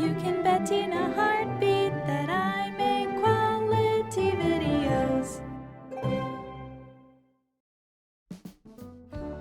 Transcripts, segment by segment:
You can bet in a heartbeat that I make quality videos.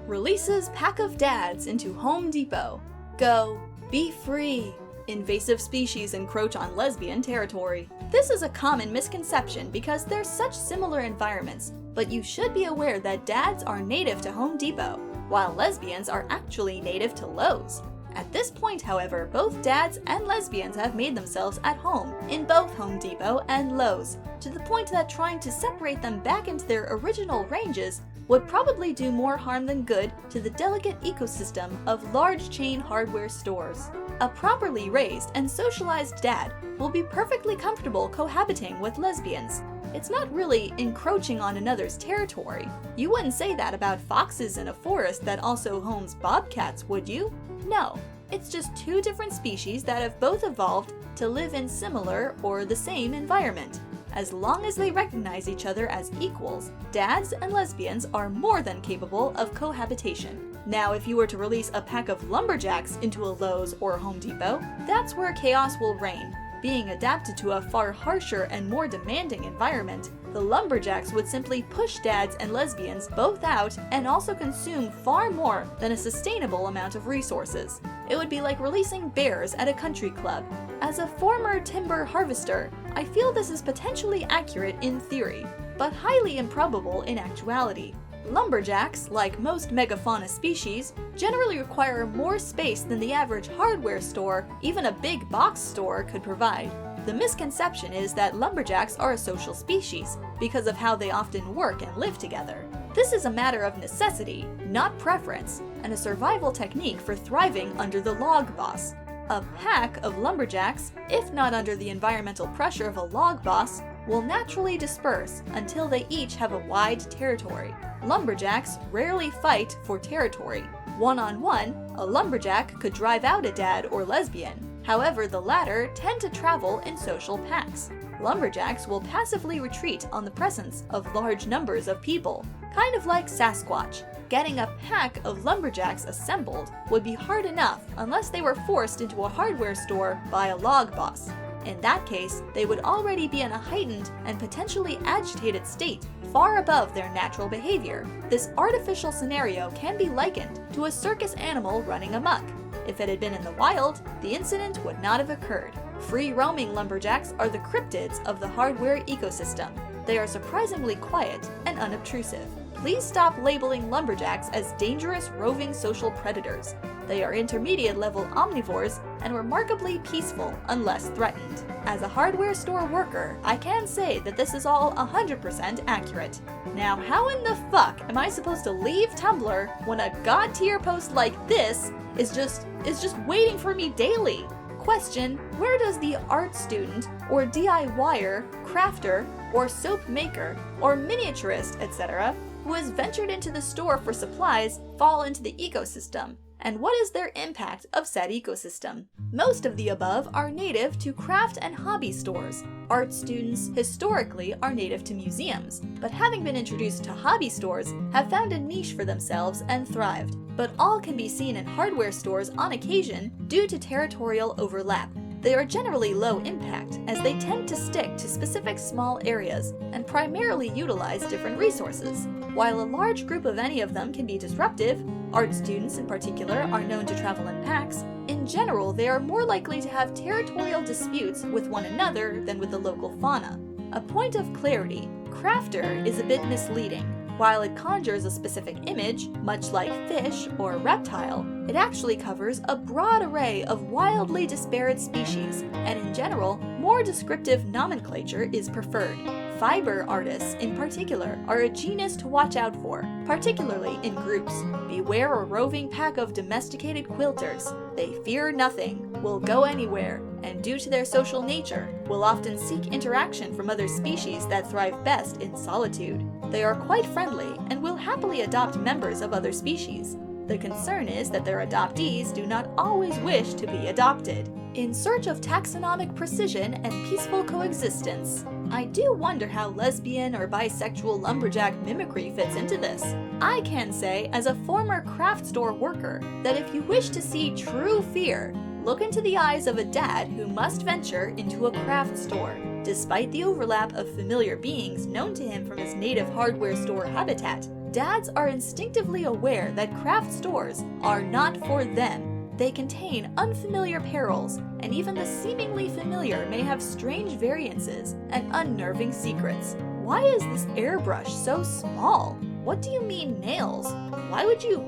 Releases pack of dads into Home Depot. Go, be free. Invasive species encroach on lesbian territory. This is a common misconception because they're such similar environments, but you should be aware that dads are native to Home Depot, while lesbians are actually native to Lowe's. At this point, however, both dads and lesbians have made themselves at home in both Home Depot and Lowe's, to the point that trying to separate them back into their original ranges would probably do more harm than good to the delicate ecosystem of large chain hardware stores. A properly raised and socialized dad will be perfectly comfortable cohabiting with lesbians. It's not really encroaching on another's territory. You wouldn't say that about foxes in a forest that also homes bobcats, would you? No, it's just two different species that have both evolved to live in similar or the same environment. As long as they recognize each other as equals, dads and lesbians are more than capable of cohabitation. Now, if you were to release a pack of lumberjacks into a Lowe's or Home Depot, that's where chaos will reign. Being adapted to a far harsher and more demanding environment, the lumberjacks would simply push dads and lesbians both out and also consume far more than a sustainable amount of resources. It would be like releasing bears at a country club. As a former timber harvester, I feel this is potentially accurate in theory, but highly improbable in actuality. Lumberjacks, like most megafauna species, generally require more space than the average hardware store, even a big box store, could provide. The misconception is that lumberjacks are a social species because of how they often work and live together. This is a matter of necessity, not preference, and a survival technique for thriving under the log boss. A pack of lumberjacks, if not under the environmental pressure of a log boss, will naturally disperse until they each have a wide territory. Lumberjacks rarely fight for territory. One-on-one, a lumberjack could drive out a dad or lesbian. However, the latter tend to travel in social packs. Lumberjacks will passively retreat on the presence of large numbers of people, kind of like Sasquatch. Getting a pack of lumberjacks assembled would be hard enough unless they were forced into a hardware store by a log boss. In that case, they would already be in a heightened and potentially agitated state, far above their natural behavior. This artificial scenario can be likened to a circus animal running amok. If it had been in the wild, the incident would not have occurred. Free-roaming lumberjacks are the cryptids of the hardware ecosystem. They are surprisingly quiet and unobtrusive. Please stop labeling lumberjacks as dangerous roving social predators. They are intermediate-level omnivores and remarkably peaceful unless threatened. As a hardware store worker, I can say that this is all 100% accurate. Now, how in the fuck am I supposed to leave Tumblr when a god tier post like this is just waiting for me daily? Question: where does the art student or DIYer, crafter, or soap maker, or miniaturist, etc., who has ventured into the store for supplies fall into the ecosystem? And what is their impact of said ecosystem? Most of the above are native to craft and hobby stores. Art students historically are native to museums, but having been introduced to hobby stores, have found a niche for themselves and thrived. But all can be seen in hardware stores on occasion due to territorial overlap. They are generally low impact, as they tend to stick to specific small areas and primarily utilize different resources. While a large group of any of them can be disruptive, art students in particular are known to travel in packs, in general they are more likely to have territorial disputes with one another than with the local fauna. A point of clarity: crafter is a bit misleading. While it conjures a specific image, much like fish or reptile, it actually covers a broad array of wildly disparate species, and in general, more descriptive nomenclature is preferred. Fiber artists, in particular, are a genus to watch out for, particularly in groups. Beware a roving pack of domesticated quilters. They fear nothing, will go anywhere, and due to their social nature, will often seek interaction from other species that thrive best in solitude. They are quite friendly and will happily adopt members of other species. The concern is that their adoptees do not always wish to be adopted. In search of taxonomic precision and peaceful coexistence, I do wonder how lesbian or bisexual lumberjack mimicry fits into this. I can say, as a former craft store worker, that if you wish to see true fear, Look into the eyes of a dad who must venture into a craft store. Despite the overlap of familiar beings known to him from his native hardware store habitat, dads are instinctively aware that craft stores are not for them. They contain unfamiliar perils, and even the seemingly familiar may have strange variances and unnerving secrets. Why is this airbrush so small? What do you mean nails? Why would you...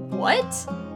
What?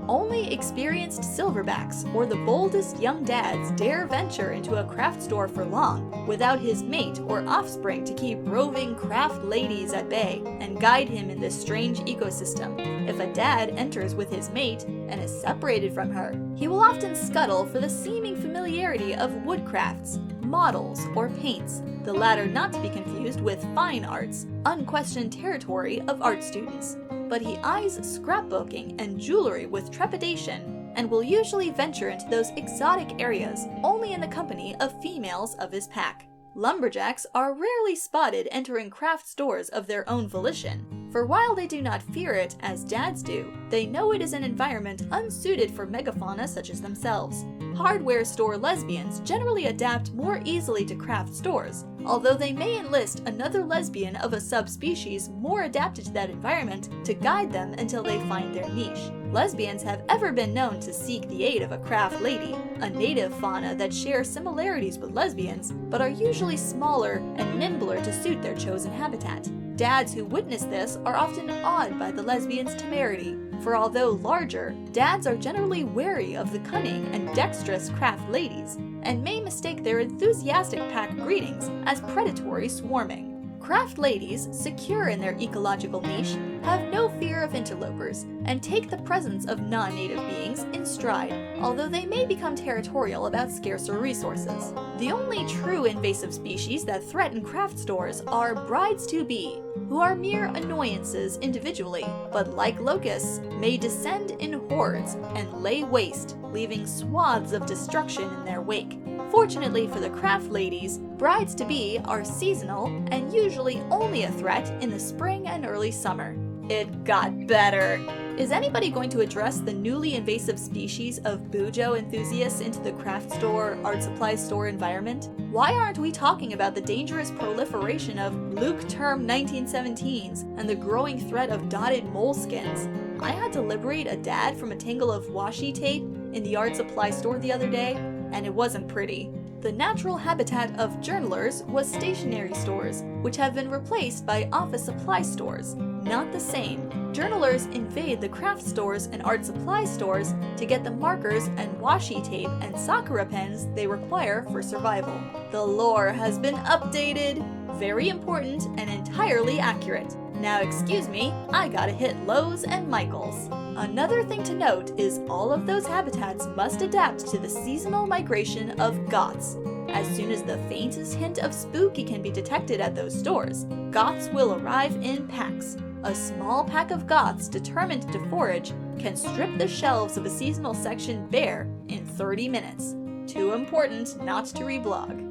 Only experienced silverbacks or the boldest young dads dare venture into a craft store for long without his mate or offspring to keep roving craft ladies at bay and guide him in this strange ecosystem. If a dad enters with his mate and is separated from her, he will often scuttle for the seeming familiarity of woodcrafts, models, or paints, the latter not to be confused with fine arts, unquestioned territory of art students. But he eyes scrapbooking and jewelry with trepidation and will usually venture into those exotic areas only in the company of females of his pack. Lumberjacks are rarely spotted entering craft stores of their own volition, for while they do not fear it as dads do, they know it is an environment unsuited for megafauna such as themselves. Hardware store lesbians generally adapt more easily to craft stores, although they may enlist another lesbian of a subspecies more adapted to that environment to guide them until they find their niche. Lesbians have ever been known to seek the aid of a craft lady, a native fauna that shares similarities with lesbians, but are usually smaller and nimbler to suit their chosen habitat. Dads who witness this are often awed by the lesbian's temerity, for although larger, dads are generally wary of the cunning and dexterous craft ladies, and may mistake their enthusiastic pack greetings as predatory swarming. Craft ladies, secure in their ecological niche, have no fear of interlopers and take the presence of non-native beings in stride, although they may become territorial about scarcer resources. The only true invasive species that threaten craft stores are brides-to-be, who are mere annoyances individually, but like locusts, may descend in hordes and lay waste, leaving swaths of destruction in their wake. Fortunately for the craft ladies, brides-to-be are seasonal and usually only a threat in the spring and early summer. It got better! Is anybody going to address the newly invasive species of bujo enthusiasts into the craft store, art supply store environment? Why aren't we talking about the dangerous proliferation of Luke-term 1917s and the growing threat of dotted moleskins? I had to liberate a dad from a tangle of washi tape in the art supply store the other day, and it wasn't pretty. The natural habitat of journalers was stationery stores, which have been replaced by office supply stores. Not the same. Journalers invade the craft stores and art supply stores to get the markers and washi tape and sakura pens they require for survival. The lore has been updated. Very important and entirely accurate. Now excuse me, I gotta hit Lowe's and Michael's. Another thing to note is all of those habitats must adapt to the seasonal migration of goths. As soon as the faintest hint of spooky can be detected at those stores, goths will arrive in packs. A small pack of goths determined to forage can strip the shelves of a seasonal section bare in 30 minutes. Too important not to reblog.